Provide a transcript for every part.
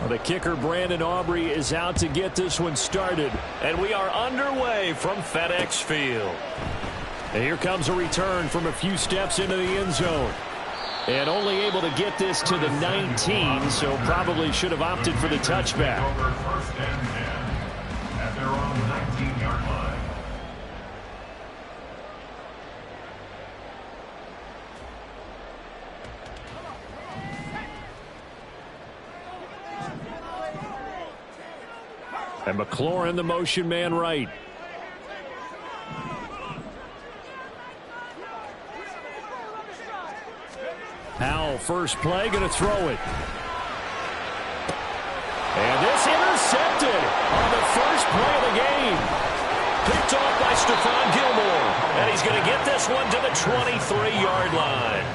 Well, the kicker, Brandon Aubrey, is out to get this one started. And we are underway from FedEx Field. And here comes a return from a few steps into the end zone. And only able to get this to the 19, so probably should have opted for the touchback. First and 10 at their own 19-yard line. And McLaurin, the motion man right. Howell, first play, going to throw it. And this intercepted on the first play of the game. Picked off by Stephon Gilmore. And he's going to get this one to the 23-yard line.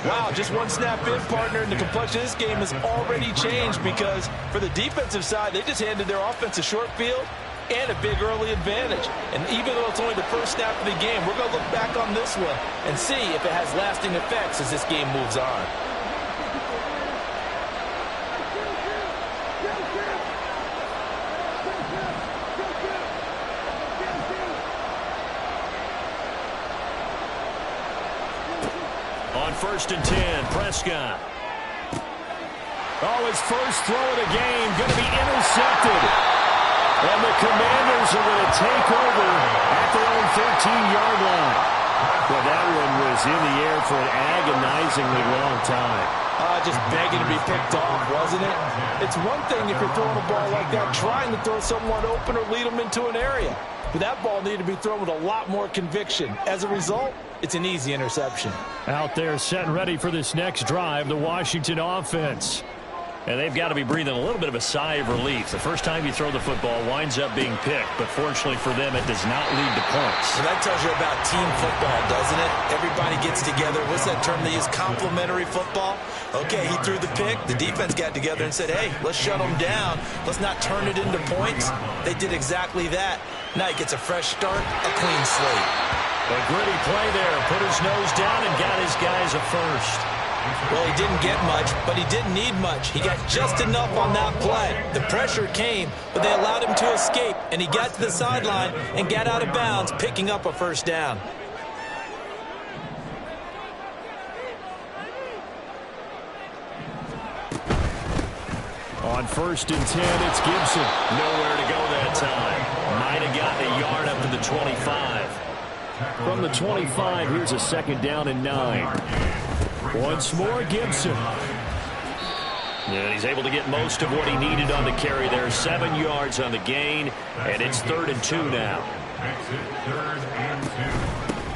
Wow, just one snap in, partner, and the complexion of this game has already changed because for the defensive side, they just handed their offense a short field and a big early advantage. And even though it's only the first snap of the game, we're going to look back on this one and see if it has lasting effects as this game moves on. On 1st and 10, Prescott. Oh, his first throw of the game going to be intercepted. And the Commanders are going to take over at their own 13-yard line. Well, that one was in the air for an agonizingly long time. Just begging to be picked off, wasn't it? It's one thing if you're throwing a ball like that, trying to throw someone open or lead them into an area. But that ball needed to be thrown with a lot more conviction. As a result, it's an easy interception. Out there set and ready for this next drive, the Washington offense. And they've got to be breathing a little bit of a sigh of relief. The first time you throw the football winds up being picked, but fortunately for them, it does not lead to points. So that tells you about team football, doesn't it? Everybody gets together. What's that term they use? Complementary football? Okay, he threw the pick. The defense got together and said, hey, let's shut them down. Let's not turn it into points. They did exactly that. Now he gets a fresh start, a clean slate. A gritty play there. Put his nose down and got his guys a first. Well, he didn't get much, but he didn't need much. He got just enough on that play. The pressure came, but they allowed him to escape, and he got to the sideline and got out of bounds, picking up a first down. On 1st and 10, it's Gibson. Nowhere to go that time. Might have gotten a yard up to the 25. From the 25, here's a 2nd down and 9. Once more, Gibson. And he's able to get most of what he needed on the carry there. 7 yards on the gain, and it's 3rd and 2 now.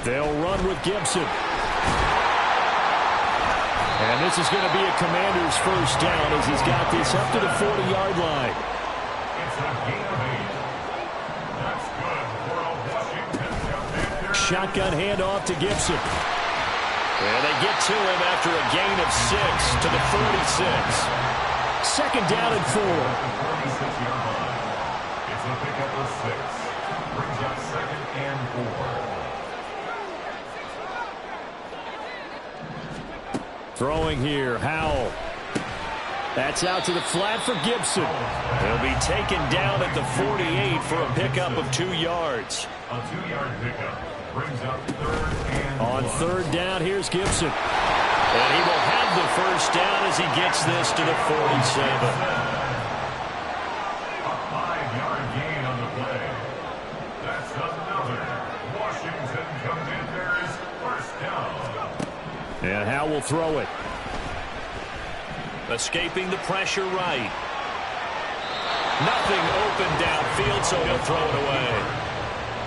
They'll run with Gibson. And this is going to be a Commander's first down as he's got this up to the 40-yard line. Shotgun handoff to Gibson. And they get to him after a gain of 6 to the 46. 2nd down and 4. It's a pickup of 6. Brings up 2nd and 4. Throwing here, Howell. That's out to the flat for Gibson. He'll be taken down at the 48 for a pickup of 2 yards. A 2-yard pickup brings up 3rd and 1. On 3rd down, here's Gibson. And he will have the first down as he gets this to the 47. A 5-yard gain on the play. That's another Washington Commanders first down. And Howell will throw it. Escaping the pressure right. Nothing open downfield, so he'll throw it away.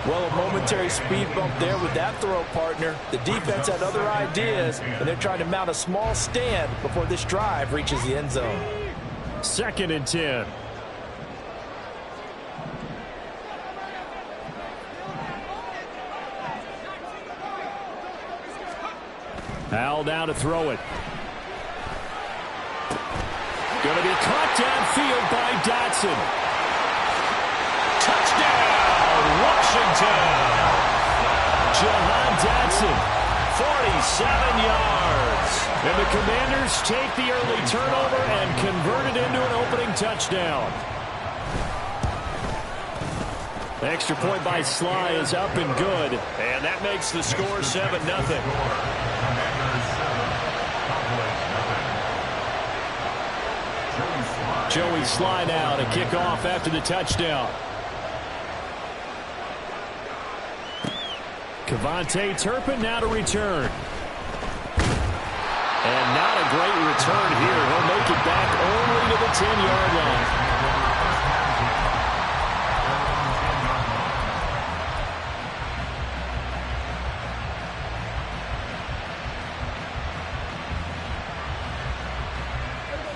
Well, a momentary speed bump there with that throw, partner. The defense had other ideas, and they're trying to mount a small stand before this drive reaches the end zone. 2nd and 10. Howell down to throw it. Going to be caught downfield by Dotson. Touchdown, Washington. Jahan Dotson, 47 yards. And the Commanders take the early turnover and convert it into an opening touchdown. The extra point by Sly is up and good. And that makes the score 7-0. Joey Sly now to kick off after the touchdown. Kevontae Turpin now to return. And not a great return here. He'll make it back only to the 10-yard line.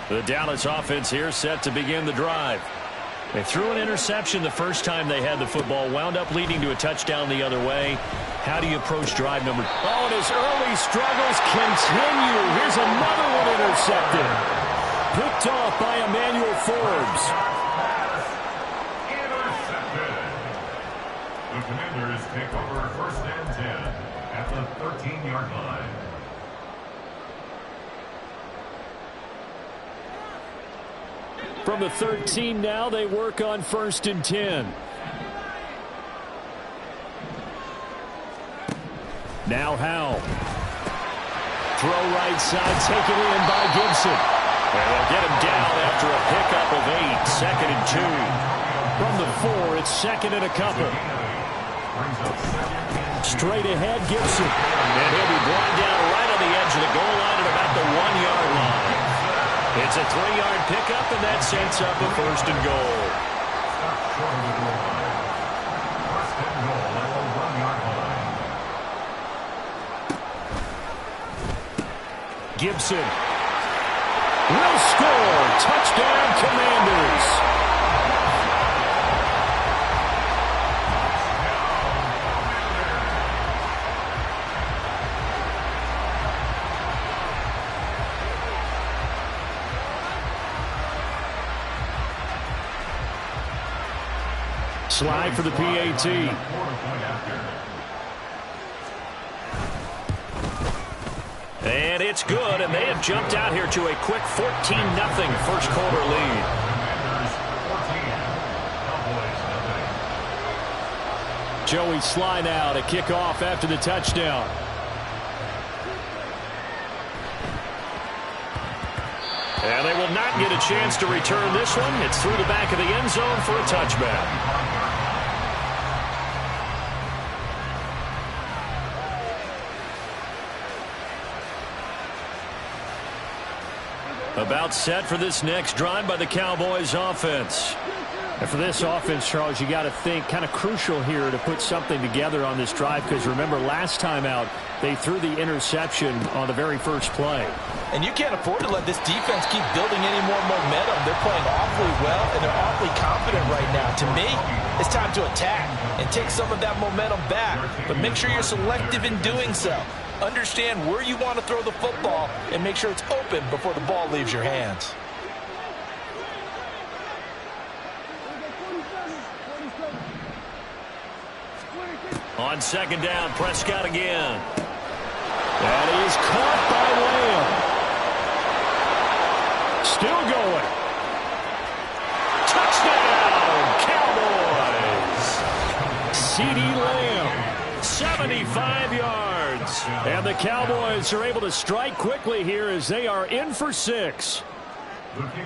The Dallas offense here set to begin the drive. They threw an interception the first time they had the football, wound up leading to a touchdown the other way. How do you approach drive number? Oh, and his early struggles continue. Here's another one intercepted. Picked off by Emmanuel Forbes. Intercepted. The Commanders take over 1st and 10 at the 13-yard line. From the 13 now, they work on 1st and 10. Now Howe. Throw right side, taken in by Gibson. And they'll get him down after a pickup of 8. 2nd and 2. From the 4, it's 2nd and a couple. Straight ahead, Gibson. And he'll be brought down right on the edge of the goal line at about the 1-yard line. It's a 3-yard pickup, and that sets up a 1st and goal. Gibson will score. Touchdown, Commanders. Slide for the PAT. And it's good, and they have jumped out here to a quick 14-0 first quarter lead. Joey Sly now to kick off after the touchdown. And they will not get a chance to return this one. It's through the back of the end zone for a touchback. About set for this next drive by the Cowboys offense. And for this offense, Charles, you got to think kind of crucial here to put something together on this drive, because remember last time out they threw the interception on the very first play. And you can't afford to let this defense keep building any more momentum. They're playing awfully well, and they're awfully confident right now. To me, it's time to attack and take some of that momentum back. But make sure you're selective in doing so. Understand where you want to throw the football and make sure it's open before the ball leaves your hands. On 2nd down, Prescott again. And he is caught by Lamb. Still going. Touchdown, Cowboys. CeeDee Lamb, 75 yards. And the Cowboys are able to strike quickly here as they are in for 6.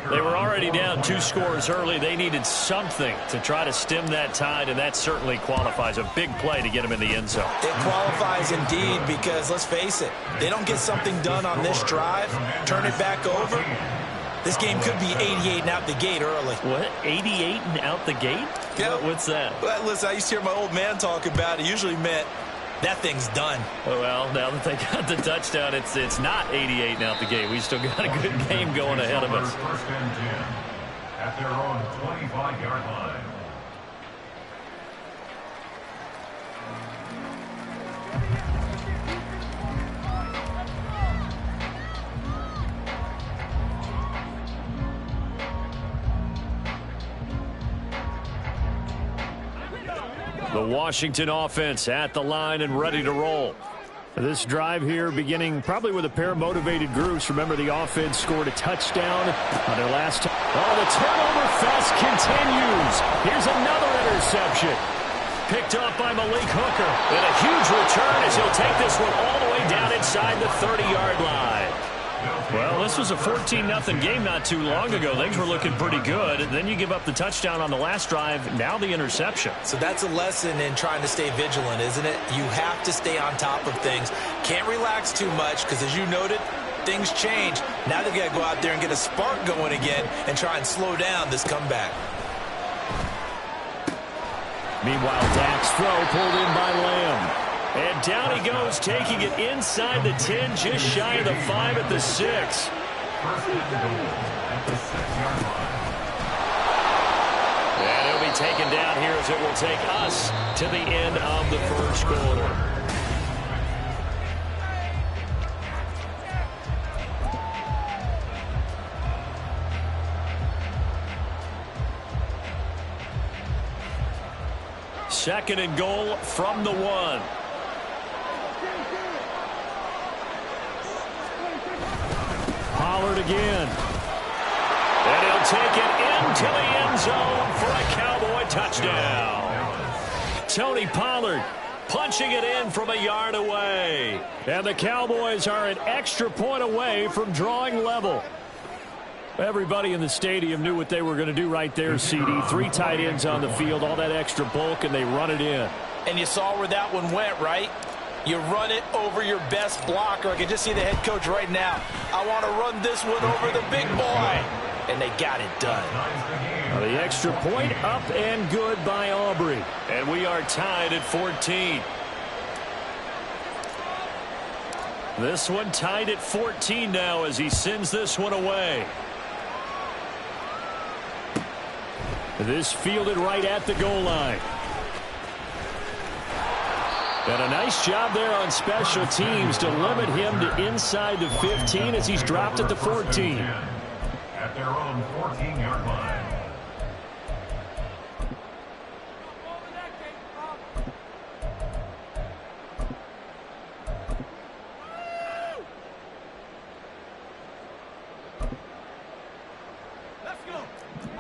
They were already down 2 scores early. They needed something to try to stem that tide, and that certainly qualifies. A big play to get them in the end zone. It qualifies indeed, because let's face it, they don't get something done on this drive, turn it back over, this game could be 88 and out the gate early. What? 88 and out the gate? Yeah. What's that? Well, listen, I used to hear my old man talk about it. Usually meant that thing's done. Oh, well, now that they got the touchdown, it's not 88 and out the gate. We still got a good game going ahead of us. 1st and 10 at their own 25-yard line. The Washington offense at the line and ready to roll. This drive here beginning probably with a pair of motivated groups. Remember, the offense scored a touchdown on their last time. Oh, the turnover fest continues. Here's another interception. Picked off by Malik Hooker. And a huge return as he'll take this one all the way down inside the 30-yard line. Well, this was a 14-0 game not too long ago. Things were looking pretty good. Then you give up the touchdown on the last drive. Now the interception. So that's a lesson in trying to stay vigilant, isn't it? You have to stay on top of things. Can't relax too much because, as you noted, things change. Now they've got to go out there and get a spark going again and try and slow down this comeback. Meanwhile, Dak's throw pulled in by Lamb. And down he goes, taking it inside the 10, just shy of the 5 at the 6. And he'll be taken down here as it will take us to the end of the first quarter. Second and goal from the 1. Pollard again. And he'll take it into the end zone for a Cowboy touchdown. Tony Pollard punching it in from a yard away. And the Cowboys are an extra point away from drawing level. Everybody in the stadium knew what they were going to do right there, CD. 3 tight ends on the field, all that extra bulk, and they run it in. And you saw where that one went, right? You run it over your best blocker. I can just see the head coach right now. I want to run this one over the big boy. And they got it done. The extra point up and good by Aubrey. And we are tied at 14. This one tied at 14 now as he sends this one away. This fielded right at the goal line. And a nice job there on special teams to limit him to inside the 15 as he's dropped at the 14. At their own 14-yard line.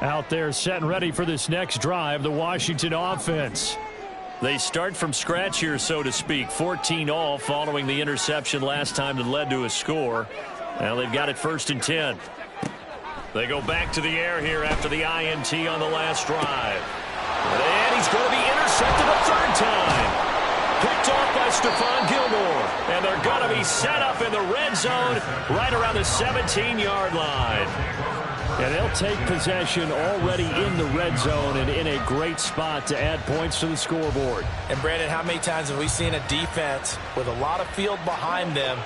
Out there set and ready for this next drive, the Washington offense. They start from scratch here, so to speak. 14-all following the interception last time that led to a score. Now they've got it 1st and 10. They go back to the air here after the INT on the last drive. And he's going to be intercepted a 3rd time. Picked off by Stephon Gilmore. And they're going to be set up in the red zone right around the 17-yard line. And they'll take possession already in the red zone and in a great spot to add points to the scoreboard. And, Brandon, how many times have we seen a defense with a lot of field behind them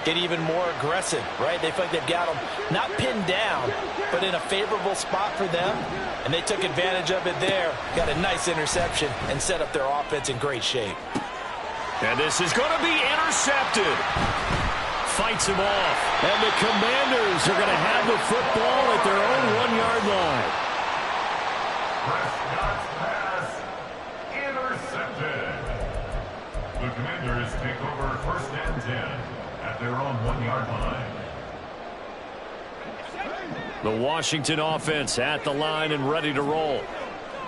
get even more aggressive, right? They feel like they've got them not pinned down, but in a favorable spot for them. And they took advantage of it there. Got a nice interception and set up their offense in great shape. And this is going to be intercepted. Fights him off. And the Commanders are going to have the football at their own 1-yard line. Prescott's pass intercepted. The Commanders take over 1st and 10 at their own 1-yard line. The Washington offense at the line and ready to roll.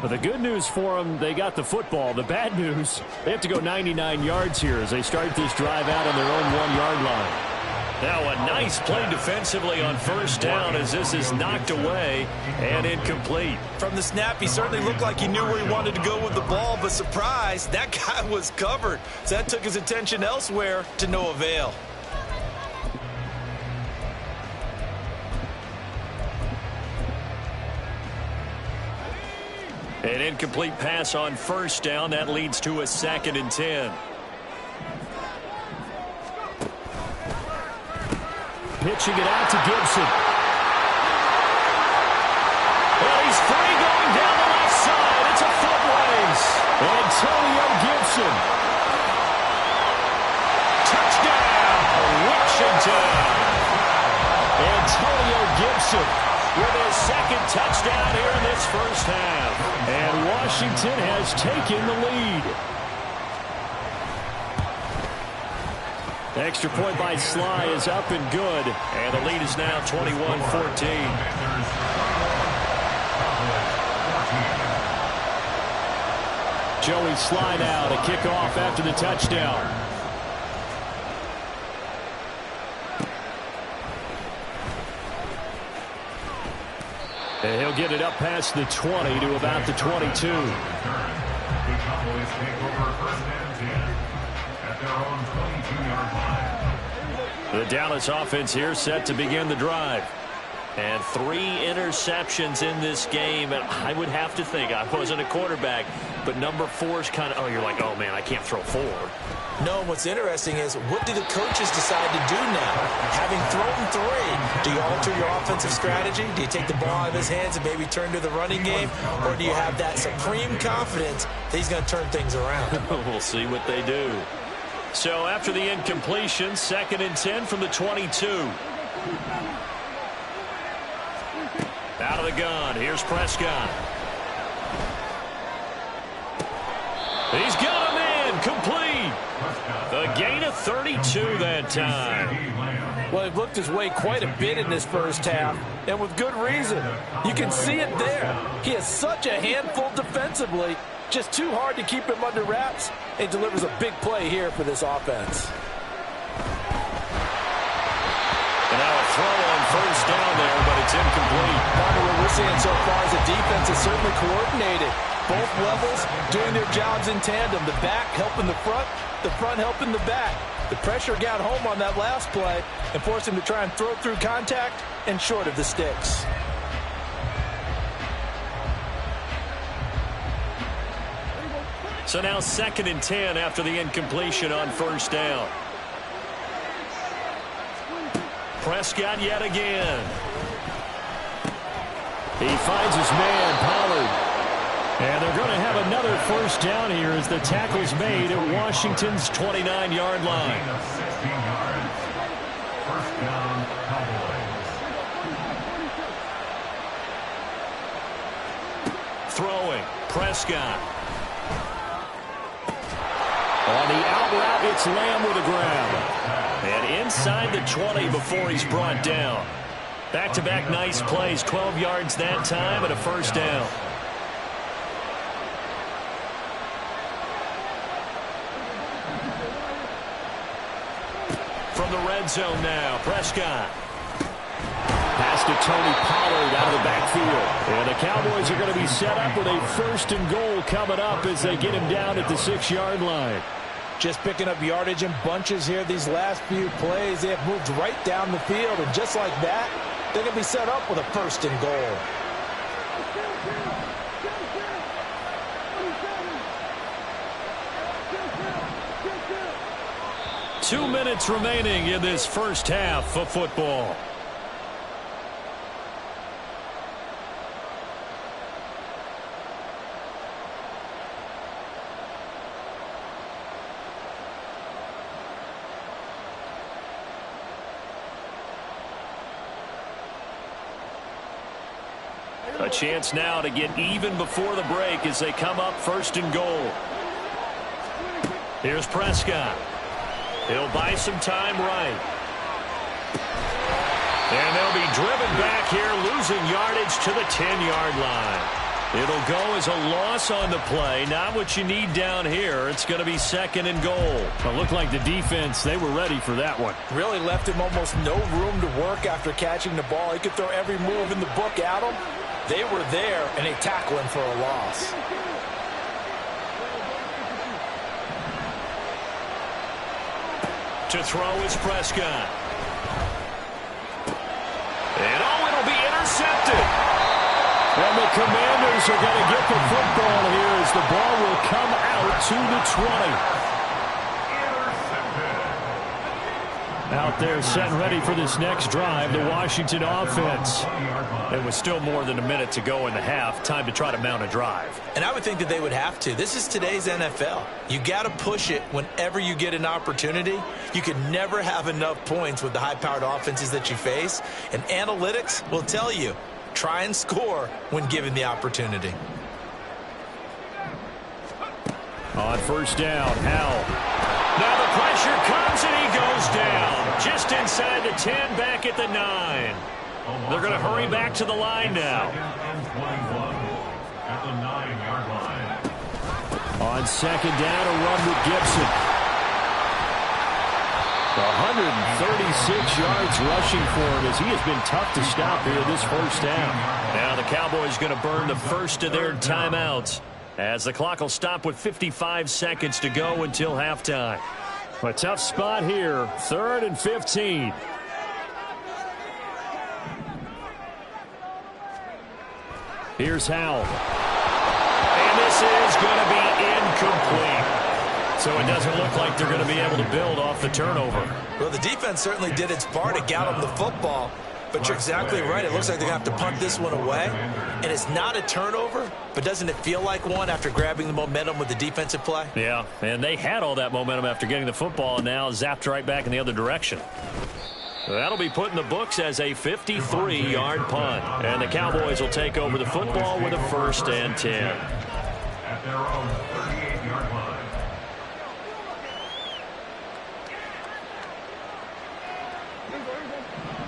But the good news for them, they got the football. The bad news, they have to go 99 yards here as they start this drive out on their own 1-yard line. Now a nice play defensively on 1st down as this is knocked away and incomplete. From the snap, he certainly looked like he knew where he wanted to go with the ball, but surprise, that guy was covered. So that took his attention elsewhere to no avail. An incomplete pass on 1st down. That leads to a 2nd and 10. Pitching it out to Gibson. Well, he's free going down the left side. It's a foot race. Antonio Gibson. Touchdown, Washington. Antonio Gibson with his 2nd touchdown here in this 1st half. And Washington has taken the lead. Extra point by Sly is up and good. And the lead is now 21-14. Joey Sly now to kick off after the touchdown. And he'll get it up past the 20 to about the 22. The Cowboys take over first and 10 at their own 22-yard line. The Dallas offense here set to begin the drive. And 3 interceptions in this game. And I would have to think, I wasn't a quarterback, but number 4 is kind of, oh, you're like, oh, man, I can't throw 4. No, what's interesting is what do the coaches decide to do now? Having thrown 3, do you alter your offensive strategy? Do you take the ball out of his hands and maybe turn to the running game? Or do you have that supreme confidence that he's going to turn things around? We'll see what they do. So after the incompletion, 2nd and 10 from the 22. Out of the gun. Here's Prescott. He's got him in. Complete. The gain of 32 that time. Well, he looked his way quite a bit in this first half, and with good reason. You can see it there. He has such a handful defensively. Just too hard to keep him under wraps, and delivers a big play here for this offense. And now a throw on first down there, but it's incomplete. Partner, what we're seeing so far is the defense is certainly coordinated. Both levels doing their jobs in tandem. The back helping the front helping the back. The pressure got home on that last play and forced him to try and throw through contact and short of the sticks. So now 2nd and 10 after the incompletion on first down. Prescott yet again. He finds his man, Pollard. And they're going to have another first down here as the tackle's made at Washington's 29-yard line. 16 yards. First down, Cowboys. Throwing. Prescott. On the out route, it's Lamb with a grab. And inside the 20 before he's brought down. Back-to-back nice plays. 12 yards that time and a first down. From the red zone now, Prescott. Pass to Tony Pollard out of the backfield. And the Cowboys are going to be set up with a 1st and goal coming up as they get him down at the 6-yard line. Just picking up yardage in bunches here these last few plays. They have moved right down the field, and just like that, they're going to be set up with a 1st and goal. Two minutes remaining in this first half of football. A chance now to get even before the break as they come up 1st and goal. Here's Prescott. He'll buy some time right. And they'll be driven back here, losing yardage to the 10-yard line. It'll go as a loss on the play. Not what you need down here. It's going to be 2nd and goal. It looked like the defense, they were ready for that one. Really left him almost no room to work after catching the ball. He could throw every move in the book at him. They were there, and they tackle him for a loss. To throw is Prescott. And it'll be intercepted. And the Commanders are going to get the football here as the ball will come out to the 20. Out there set and ready for this next drive, the Washington offense. It was still more than a minute to go in the half. Time to try to mount a drive. And I would think that they would have to. This is today's NFL. You got to push it whenever you get an opportunity. You can never have enough points with the high-powered offenses that you face. And analytics will tell you, try and score when given the opportunity. On first down, Howell. Now the pressure comes and he goes just inside the 10, back at the 9. They're going to hurry back to the line now. At the 9-yard line. On second down, a run with Gibson. 136 yards rushing for him as he has been tough to stop here this first half. Now the Cowboys going to burn the first of their timeouts as the clock will stop with 55 seconds to go until halftime. A tough spot here, 3rd and 15. Here's Howell. And this is going to be incomplete. So it doesn't look like they're going to be able to build off the turnover. Well, the defense certainly did its part to gallop the football. But you're exactly right. It looks like they're going to have to punt this one away. And it's not a turnover, but doesn't it feel like one after grabbing the momentum with the defensive play? Yeah, and they had all that momentum after getting the football and now zapped right back in the other direction. That'll be put in the books as a 53-yard punt. And the Cowboys will take over the football with a 1st and 10. At their own 38-yard line.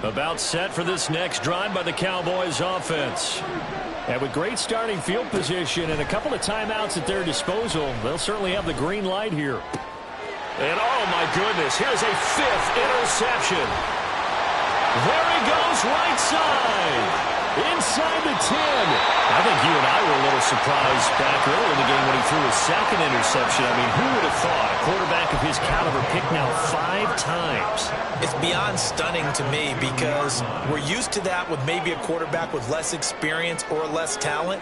About set for this next drive by the Cowboys offense. And with great starting field position and a couple of timeouts at their disposal, they'll certainly have the green light here. And oh my goodness, here's a 5th interception. There he goes, right side. Inside the 10. I think you and I were a little surprised back early in the game when he threw his 2nd interception. I mean, who would have thought a quarterback of his caliber picked now 5 times? It's beyond stunning to me because we're used to that with maybe a quarterback with less experience or less talent.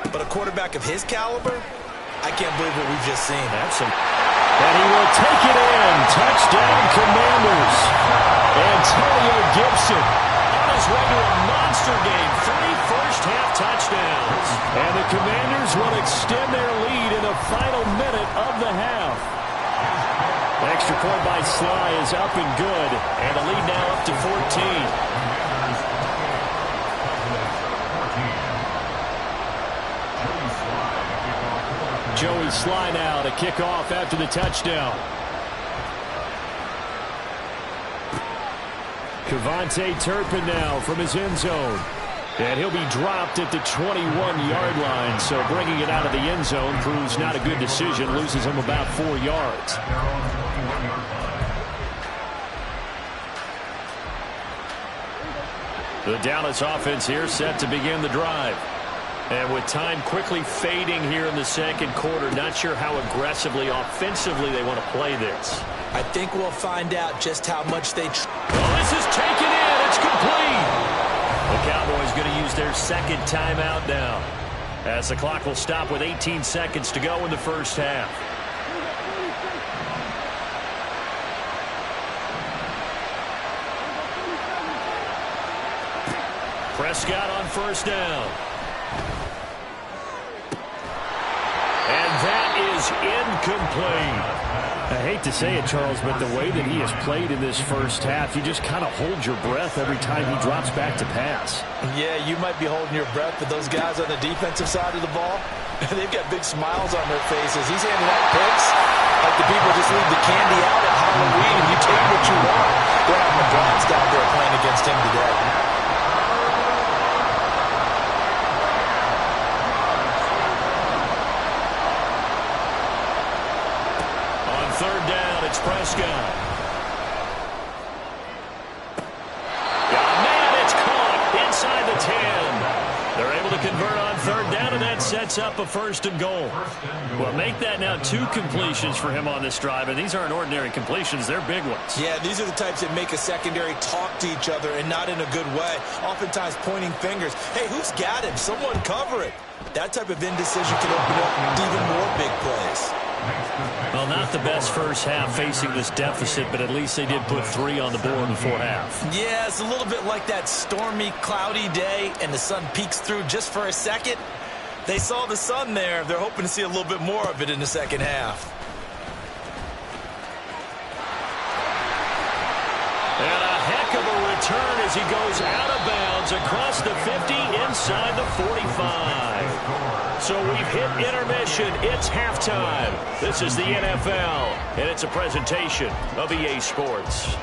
But a quarterback of his caliber, I can't believe what we've just seen. And he will take it in. Touchdown, Commanders. Antonio Gibson on his way to a monster game. 3 first-half touchdowns. And the Commanders will extend their lead in the final minute of the half. Extra point by Sly is up and good. And the lead now up to 14. Joey Sly now to kick off after the touchdown. Kevontae Turpin now from his end zone. And he'll be dropped at the 21-yard line. So bringing it out of the end zone proves not a good decision. Loses him about 4 yards. The Dallas offense here set to begin the drive. And with time quickly fading here in the second quarter, not sure how aggressively, offensively they want to play this. I think we'll find out just how much they... This is taken in. It's complete. The Cowboys going to use their 2nd timeout now, as the clock will stop with 18 seconds to go in the first half. Prescott on 1st down. And that is incomplete. I hate to say it, Charles, but the way that he has played in this first half, you just kind of hold your breath every time he drops back to pass. Yeah, you might be holding your breath, but those guys on the defensive side of the ball, they've got big smiles on their faces. He's handing out picks like the people just leave the candy out at Halloween, and you take what you want. They're having a blast out there playing against him today. Prescott. Yeah, man, it's caught inside the 10. They're able to convert on 3rd down, and that sets up a 1st and goal. Well, make that now 2 completions for him on this drive, and these aren't ordinary completions. They're big ones. Yeah, these are the types that make a secondary talk to each other, and not in a good way. Oftentimes pointing fingers. Hey, who's got him? Someone cover it. That type of indecision can open up even more big plays. Well, not the best first half facing this deficit, but at least they did put 3 on the board in the 4th half. Yeah, it's a little bit like that stormy, cloudy day, and the sun peeks through just for a second. They saw the sun there. They're hoping to see a little bit more of it in the second half. And a heck of a return as he goes out of bounds across the 50 inside the 45. So we've hit intermission. It's halftime. This is the NFL, and it's a presentation of EA Sports.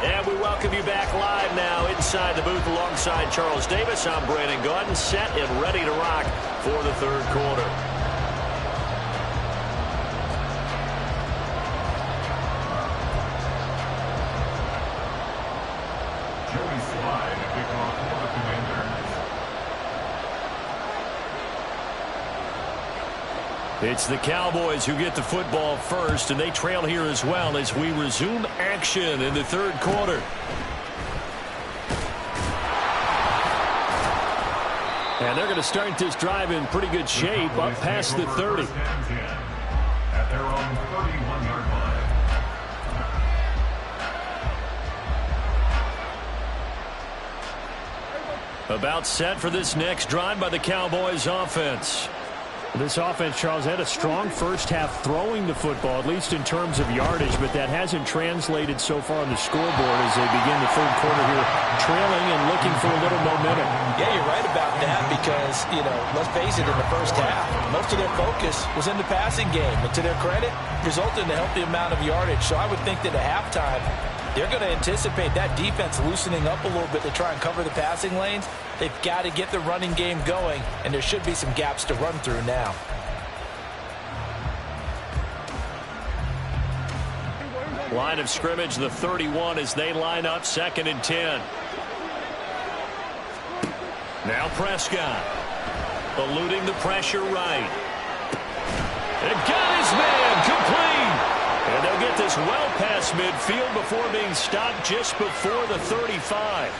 And we welcome you back live now inside the booth alongside Charles Davis. I'm Brandon Gaudin, set and ready to rock for the third quarter. It's the Cowboys who get the football first, and they trail here as well as we resume action in the third quarter. And they're going to start this drive in pretty good shape up past the 30. At their own 31-yard line. About set for this next drive by the Cowboys offense. This offense, Charles, had a strong first half throwing the football, at least in terms of yardage, but that hasn't translated so far on the scoreboard as they begin the third quarter here, trailing and looking for a little momentum. Yeah, you're right about that because, let's face it, in the first half, most of their focus was in the passing game. And to their credit, resulted in a healthy amount of yardage. So I would think that at halftime, they're going to anticipate that defense loosening up a little bit to try and cover the passing lanes. They've got to get the running game going, and there should be some gaps to run through now. Line of scrimmage, the 31 as they line up 2nd and 10. Now Prescott, eluding the pressure right. And got his man complete. And they'll get this well past midfield before being stopped just before the 35.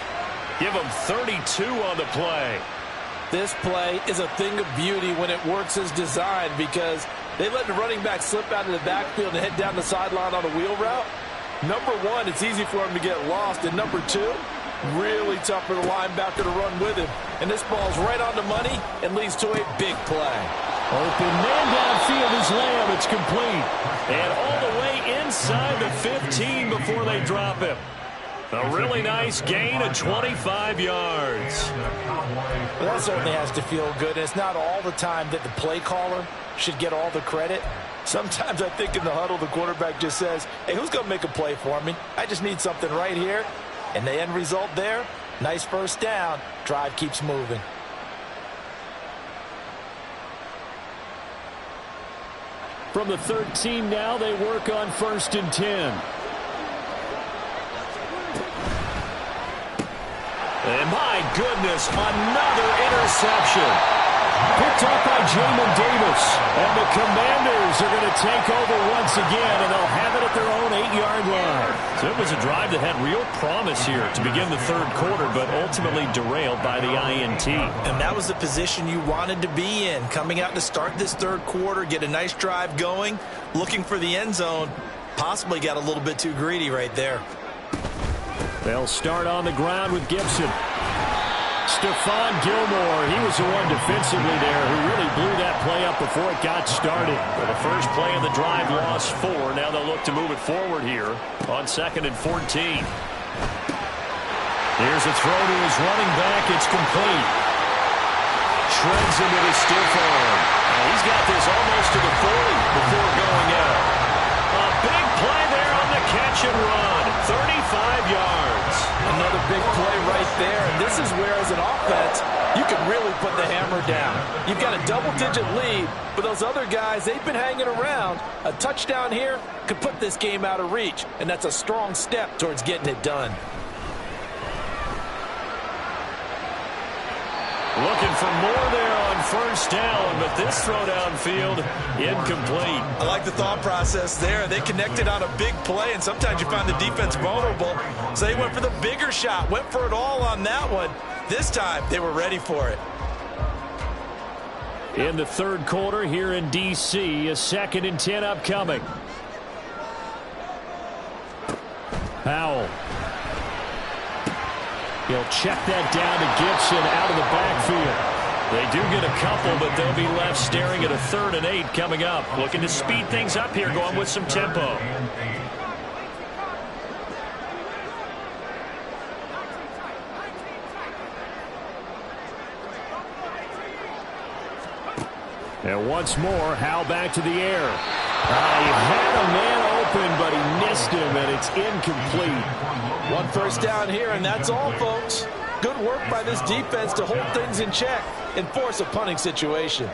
Give them 32 on the play. This play is a thing of beauty when it works as designed because they let the running back slip out of the backfield and head down the sideline on a wheel route. Number one, it's easy for him to get lost. And number two, really tough for the linebacker to run with him. And this ball's right on the money and leads to a big play. Open man downfield is Lamb. It's complete. And all the way inside the 15 before they drop him. A really nice gain of 25 yards. Well, that certainly has to feel good. It's not all the time that the play caller should get all the credit. Sometimes I think in the huddle, the quarterback just says, hey, who's going to make a play for me? I just need something right here. And the end result there, nice first down. Drive keeps moving. From the 13 now, they work on 1st and 10. And my goodness, another interception. Picked up by Jamin Davis. And the Commanders are going to take over once again, and they'll have it at their own 8-yard line. So it was a drive that had real promise here to begin the third quarter, but ultimately derailed by the INT. And that was the position you wanted to be in, coming out to start this third quarter, get a nice drive going, looking for the end zone. Possibly got a little bit too greedy right there. They'll start on the ground with Gibson. Stephon Gilmore, he was the one defensively there who really blew that play up before it got started. For the first play of the drive, lost 4. Now they'll look to move it forward here on 2nd and 14. Here's a throw to his running back. It's complete. Shreds into the stiff arm. He's got this almost to the 40 before going out. A big play there on the catch and run. 35 yards. Another big play right there. And this is where, as an offense, you can really put the hammer down. You've got a double-digit lead, but those other guys, they've been hanging around. A touchdown here could put this game out of reach, and that's a strong step towards getting it done. Looking for more there on 1st down, but this throw downfield, incomplete. I like the thought process there. They connected on a big play, and sometimes you find the defense vulnerable. So they went for the bigger shot, went for it all on that one. This time, they were ready for it. In the third quarter here in D.C., a 2nd and 10 upcoming. Powell. He'll check that down to Gibson out of the backfield. They do get a couple, but they'll be left staring at a 3rd and 8 coming up. Looking to speed things up here, going with some tempo. And once more, Howe back to the air. He had a man open, but he missed him, and it's incomplete. One first down here, and that's all, folks. Good work by this defense to hold things in check and force a punting situation.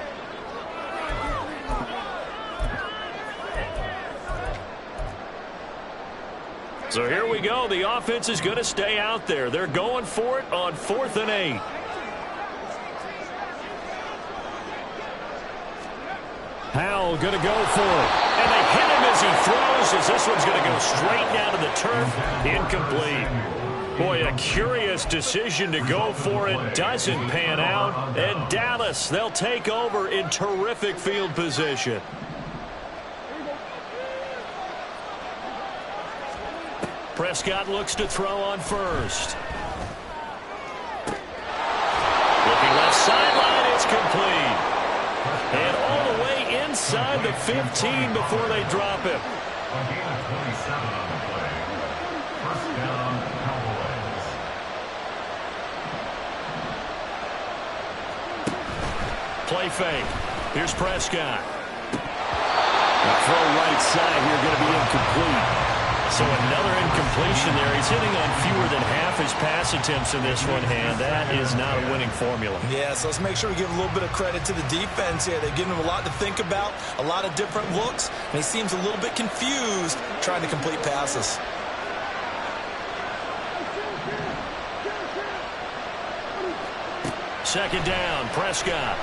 So here we go. The offense is going to stay out there. They're going for it on 4th and 8. Howell going to go for it. And they hit him as he throws, as this one's going to go straight down to the turf. Incomplete. Boy, a curious decision to go for it. Doesn't pan out. And Dallas, they'll take over in terrific field position. Prescott looks to throw on first. Looking left sideline, it's complete. And all the way inside the 15 before they drop him. A gain of 27 on the play. First down, Cowboys. Play fake. Here's Prescott. The throw right side here going to be incomplete. So another incompletion there. He's hitting on fewer than half his pass attempts in this one, and that is not a winning formula. Yeah, so let's make sure we give a little bit of credit to the defense here. They've given him a lot to think about, a lot of different looks, and he seems a little bit confused trying to complete passes. Second down, Prescott.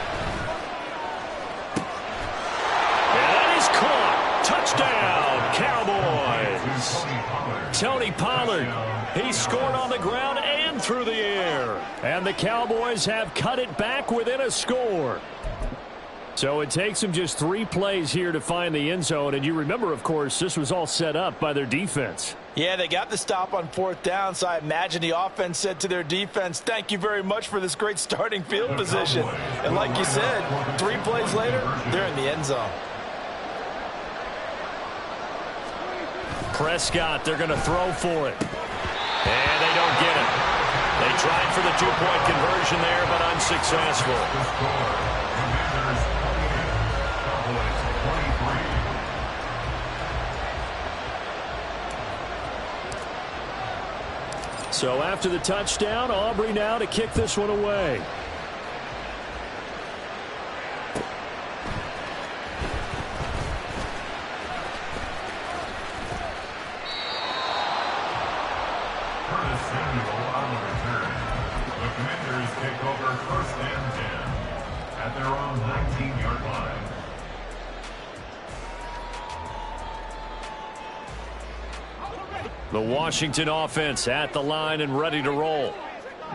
And that is caught. Touchdown, Cowboys. Tony Pollard. He scored on the ground and through the air. And the Cowboys have cut it back within a score. So it takes them just 3 plays here to find the end zone. And you remember, of course, this was all set up by their defense. Yeah, they got the stop on 4th down, so I imagine the offense said to their defense, thank you very much for this great starting field position. And like you said, 3 plays later, they're in the end zone. Prescott, they're going to throw for it. And they don't get it. They tried for the 2-point conversion there, but unsuccessful. So after the touchdown, Aubrey now to kick this one away. The Washington offense at the line and ready to roll.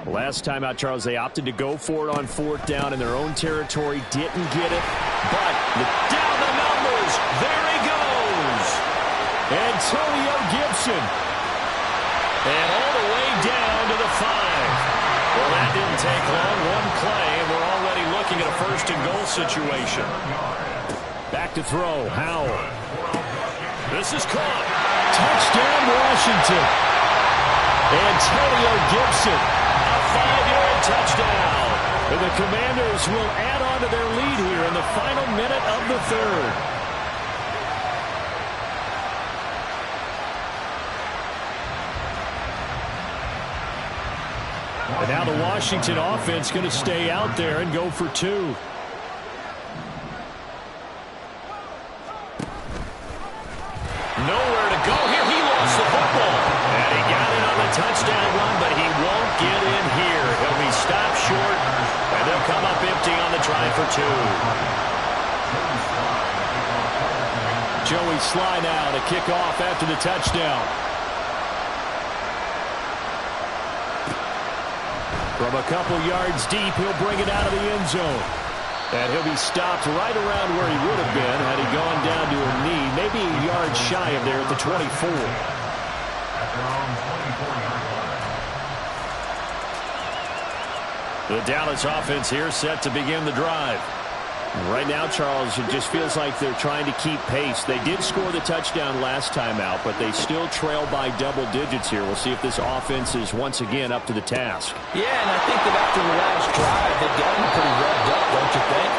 Last time out, Charles, they opted to go for it on 4th down in their own territory. Didn't get it, but down the numbers. There he goes. Antonio Gibson. And all the way down to the 5. Well, that didn't take long. One play, and we're already looking at a 1st and goal situation. Back to throw. Howell. This is caught. Touchdown, Washington. Antonio Gibson, a 5-yard touchdown. And the Commanders will add on to their lead here in the final minute of the 3rd. And now the Washington offense going to stay out there and go for 2. Nowhere to go here. He lost the football. And he got it on the touchdown run, but he won't get in here. He'll be stopped short, and they'll come up empty on the try for 2. Joey Sly now to kick off after the touchdown. From a couple yards deep, he'll bring it out of the end zone. And he'll be stopped right around where he would have been had he gone down to a knee, maybe a yard shy of there at the 24. The Dallas offense here set to begin the drive. Right now, Charles, it just feels like they're trying to keep pace. They did score the touchdown last time out, but they still trail by double digits here. We'll see if this offense is once again up to the task. Yeah, and I think that after the last drive, they've gotten pretty revved up, don't you think?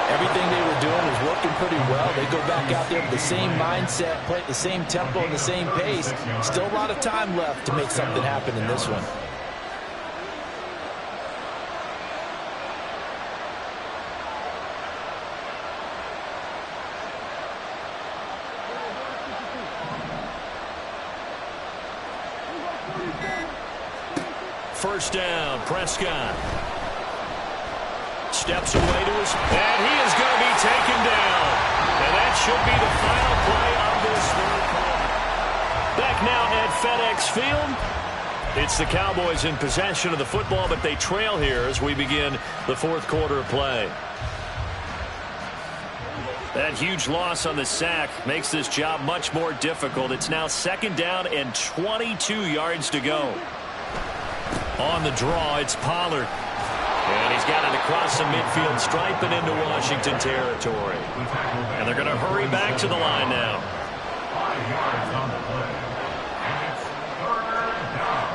Everything they were doing was working pretty well. They go back out there with the same mindset, play at the same tempo and the same pace. Still a lot of time left to make something happen in this one. First down, Prescott. Steps away to his, and he is going to be taken down. And that should be the final play of this third quarter. Back now at FedEx Field. It's the Cowboys in possession of the football, but they trail here as we begin the fourth quarter of play. That huge loss on the sack makes this job much more difficult. It's now second down and 22 yards to go. On the draw, it's Pollard. And he's got it across the midfield stripe and into Washington territory. And they're going to hurry back to the line now. 5 yards on the play. And it's third down.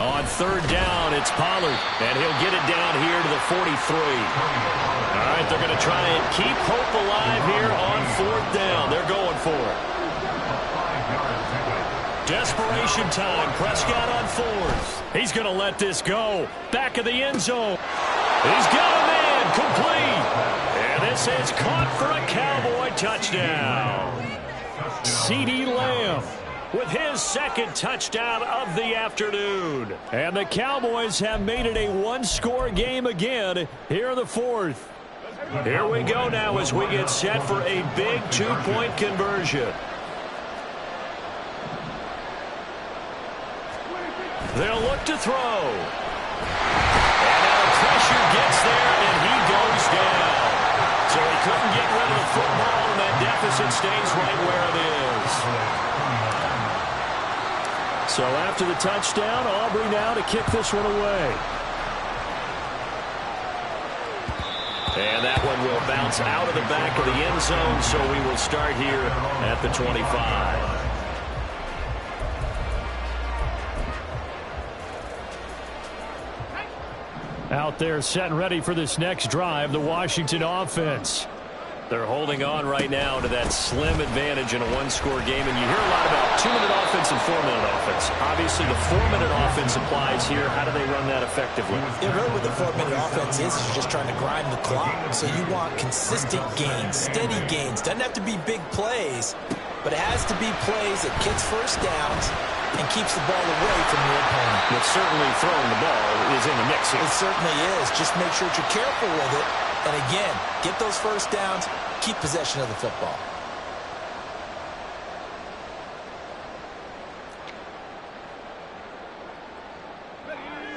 On third down, it's Pollard, and he'll get it down here to the 43. All right, they're going to try and keep hope alive here on fourth down. They're going for it. Desperation time. Prescott on fourth. He's going to let this go. Back of the end zone. He's got a man complete. And this is caught for a Cowboy touchdown. CeeDee Lamb with his second touchdown of the afternoon. And the Cowboys have made it a one-score game again here in the fourth. Here we go now as we get set for a big two-point conversion. They'll look to throw. And now the pressure gets there, and he goes down. So he couldn't get rid of the football, and that deficit stays right where it is. So after the touchdown, Aubrey now to kick this one away. And that one will bounce out of the back of the end zone, so we will start here at the 25. Out there set and ready for this next drive, the Washington offense. They're holding on right now to that slim advantage in a one-score game. And you hear a lot about 2-minute offense and 4-minute offense. Obviously, the 4-minute offense applies here. How do they run that effectively? Yeah, really what the 4-minute offense is you're just trying to grind the clock. So you want consistent gains, steady gains. Doesn't have to be big plays, but it has to be plays that gets first downs and keeps the ball away from your opponent. But certainly throwing the ball is in the mix here. It certainly is. Just make sure that you're careful with it. And again, get those first downs, keep possession of the football.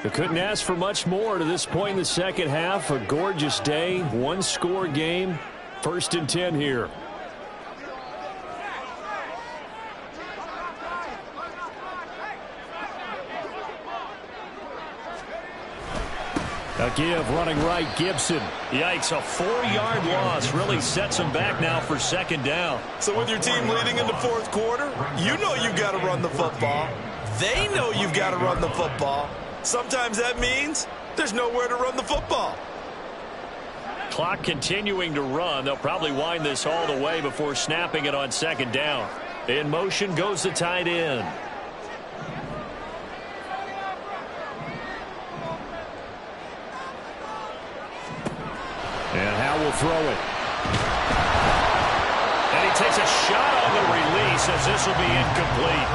They couldn't ask for much more to this point in the second half. A gorgeous day, one-score game, 1st and 10 here. A give running right, Gibson. Yikes, a 4-yard loss really sets him back now for second down. So with your team leading into fourth quarter, you know you've got to run the football. They know you've got to run the football. Sometimes that means there's nowhere to run the football. Clock continuing to run. They'll probably wind this all the way before snapping it on second down. In motion goes the tight end. And Howe will throw it. And he takes a shot on the release as this will be incomplete.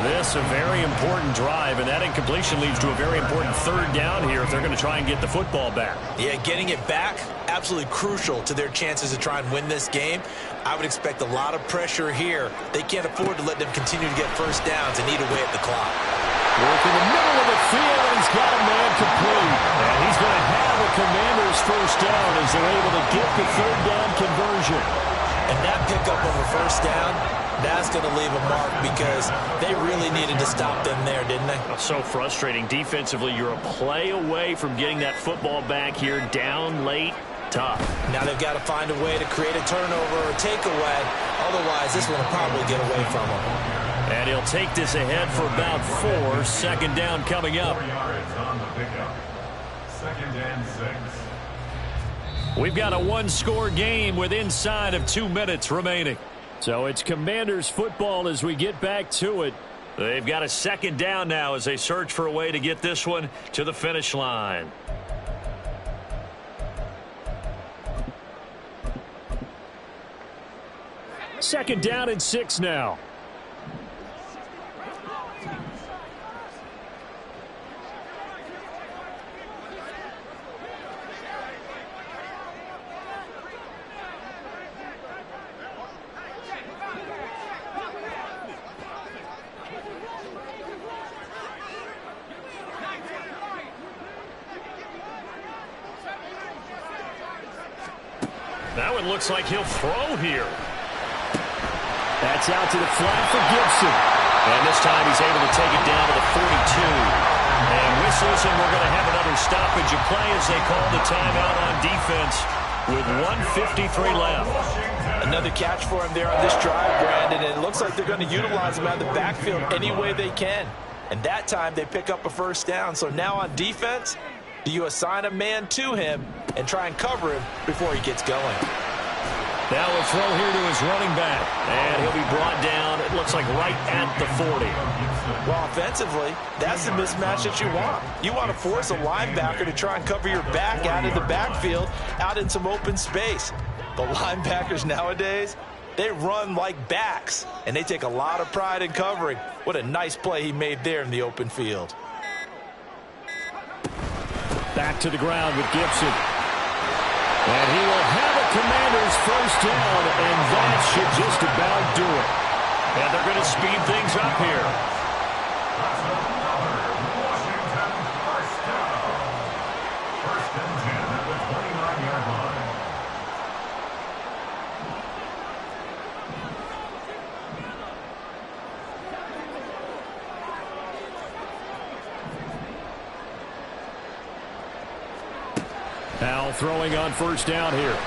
This a very important drive, and that incompletion leads to a very important third down here if they're going to try and get the football back. Yeah, getting it back, absolutely crucial to their chances to try and win this game. I would expect a lot of pressure here. They can't afford to let them continue to get first downs and eat away at the clock. Work in the middle of the field, and he's got a man complete. And he's going to have the Commanders' first down as they're able to get the third down conversion. And that pickup on the first down, that's going to leave a mark because they really needed to stop them there, didn't they? So frustrating. Defensively, you're a play away from getting that football back here down late. tough. Now they've got to find a way to create a turnover or takeaway. Otherwise, this one will probably get away from him. And he'll take this ahead for about 4. Second down coming up. 4 yards on the pickup. 2nd and 6. We've got a one-score game with inside of 2 minutes remaining. So it's Commanders football as we get back to it. They've got a 2nd down now as they search for a way to get this one to the finish line. Second down and 6 now. That one looks like he'll throw here. That's out to the flat for Gibson. And this time he's able to take it down to the 42. And whistles, and we're going to have another stoppage of play as they call the timeout on defense with 1:53 left. Another catch for him there on this drive, Brandon, and it looks like they're going to utilize him out of the backfield any way they can. And that time they pick up a first down. So now on defense, do you assign a man to him and try and cover him before he gets going? Now a throw here to his running back. And he'll be brought down, it looks like right at the 40. Well, offensively, that's the mismatch that you want. You want to force a linebacker to try and cover your back out of the backfield, out in some open space. The linebackers nowadays, they run like backs, and they take a lot of pride in covering. What a nice play he made there in the open field. Back to the ground with Gibson. And he will have a Commanders first down, and that should just about do it. And they're going to speed things up here. That's another Washington first down. 1st and 10 at the 29-yard line. Now throwing on first down here.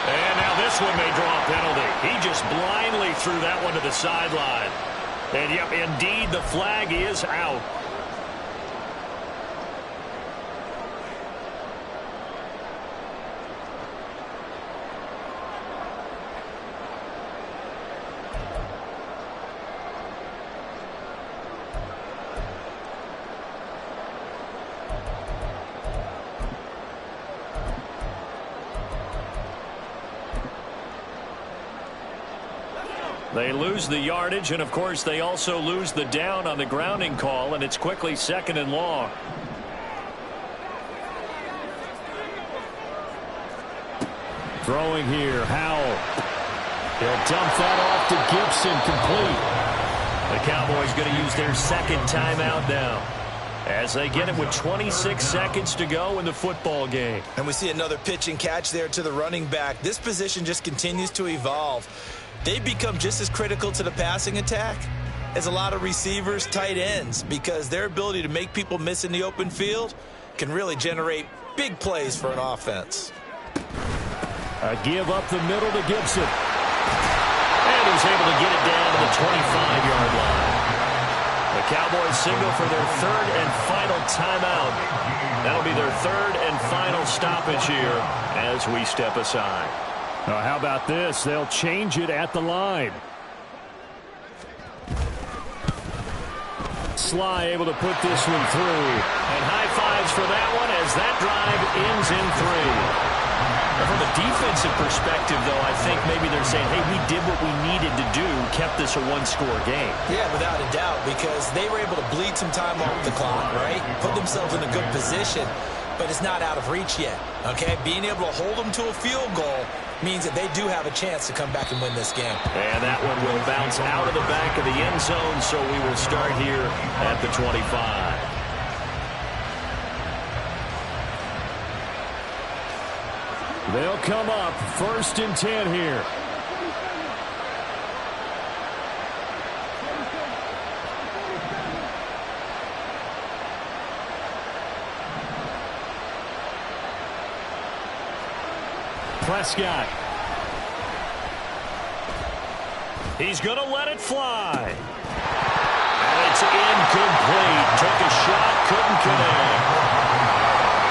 And now this one may draw a penalty. He just blindly threw that one to the sideline. And yep, indeed, the flag is out. They lose the yardage, and of course they also lose the down on the grounding call, and it's quickly 2nd and long. Throwing here, Howell. He'll dump that off to Gibson, complete. The Cowboys going to use their 2nd timeout now, as they get it with 26 seconds to go in the football game. And we see another pitch and catch there to the running back. This position just continues to evolve. They become just as critical to the passing attack as a lot of receivers, tight ends, because their ability to make people miss in the open field can really generate big plays for an offense. A give up the middle to Gibson. And he's able to get it down to the 25-yard line. The Cowboys signal for their 3rd and final timeout. That'll be their 3rd and final stoppage here as we step aside. How about this? They'll change it at the line. Sly able to put this one through. And high fives for that one as that drive ends in 3. From a defensive perspective, though, I think maybe they're saying, hey, we did what we needed to do, kept this a one-score game. Yeah, without a doubt, because they were able to bleed some time off the clock, right? Put themselves in a good position, but it's not out of reach yet, okay? Being able to hold them to a field goal means that they do have a chance to come back and win this game. And that one will bounce out of the back of the end zone, so we will start here at the 25. They'll come up 1st and 10 here. Prescott. He's going to let it fly. And it's incomplete. Took a shot, couldn't connect.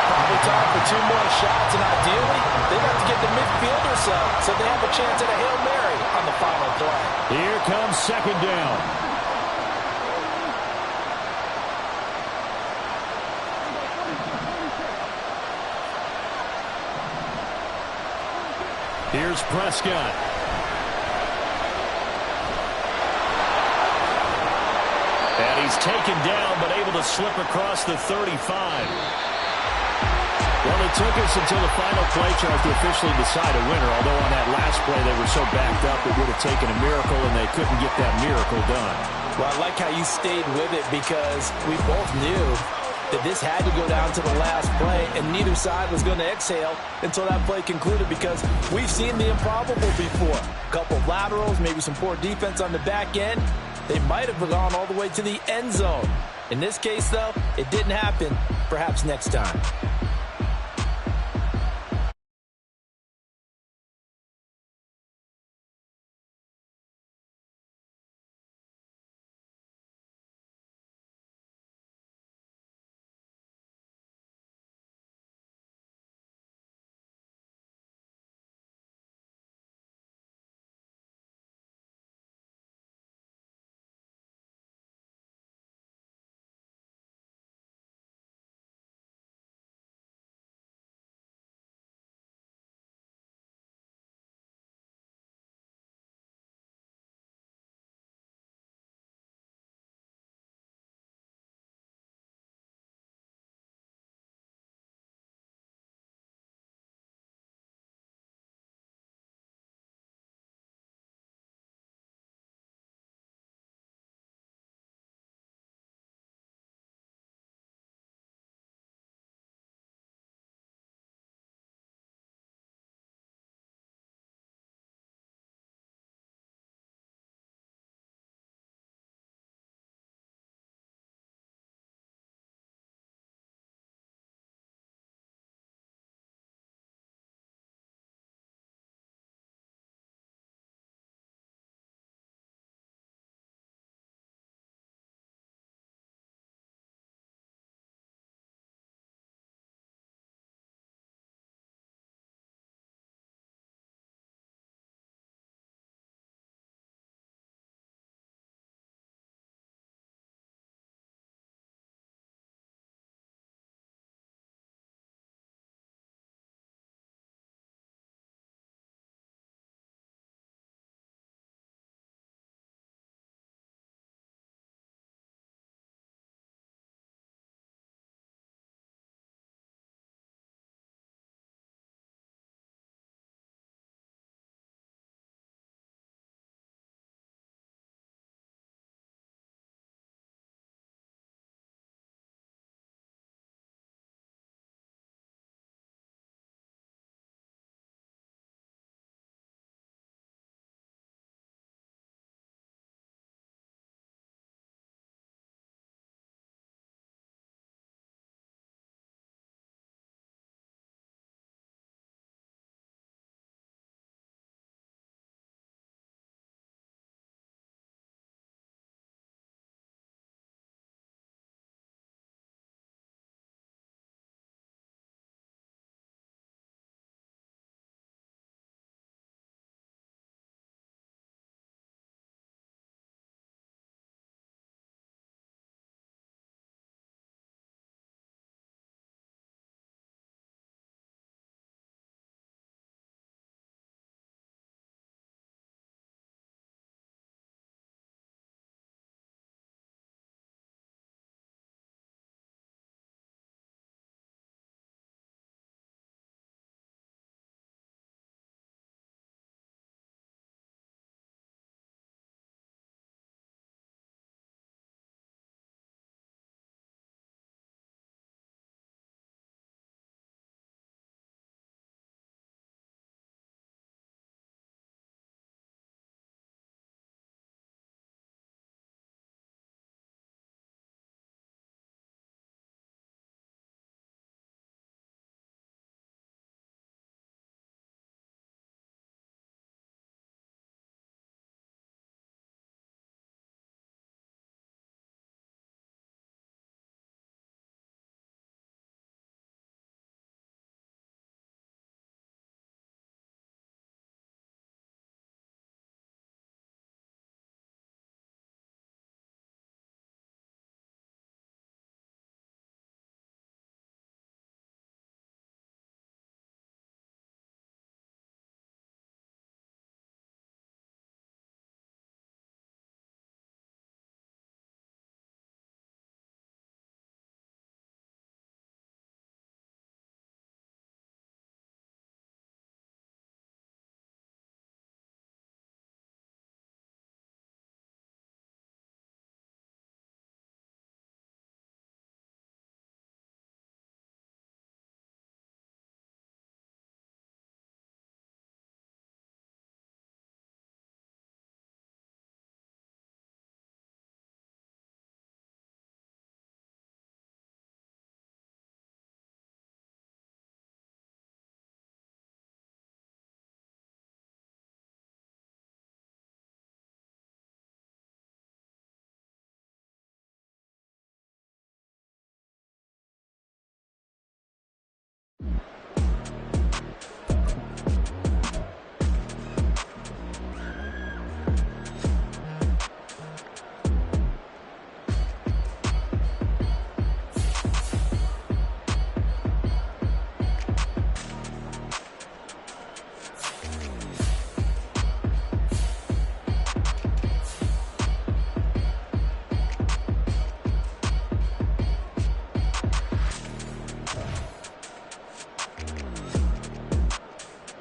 Probably time for 2 more shots, and ideally, they'd have to get the midfielder so they have a chance at a Hail Mary on the final play. Here comes second down. Here's Prescott. And he's taken down, but able to slip across the 35. Well, it took us until the final play, Charles, to officially decide a winner. Although on that last play, they were so backed up, it would have taken a miracle, and they couldn't get that miracle done. Well, I like how you stayed with it because we both knew that this had to go down to the last play, and neither side was going to exhale until that play concluded because we've seen the improbable before. A couple of laterals, maybe some poor defense on the back end. They might have gone all the way to the end zone. In this case, though, it didn't happen. Perhaps next time.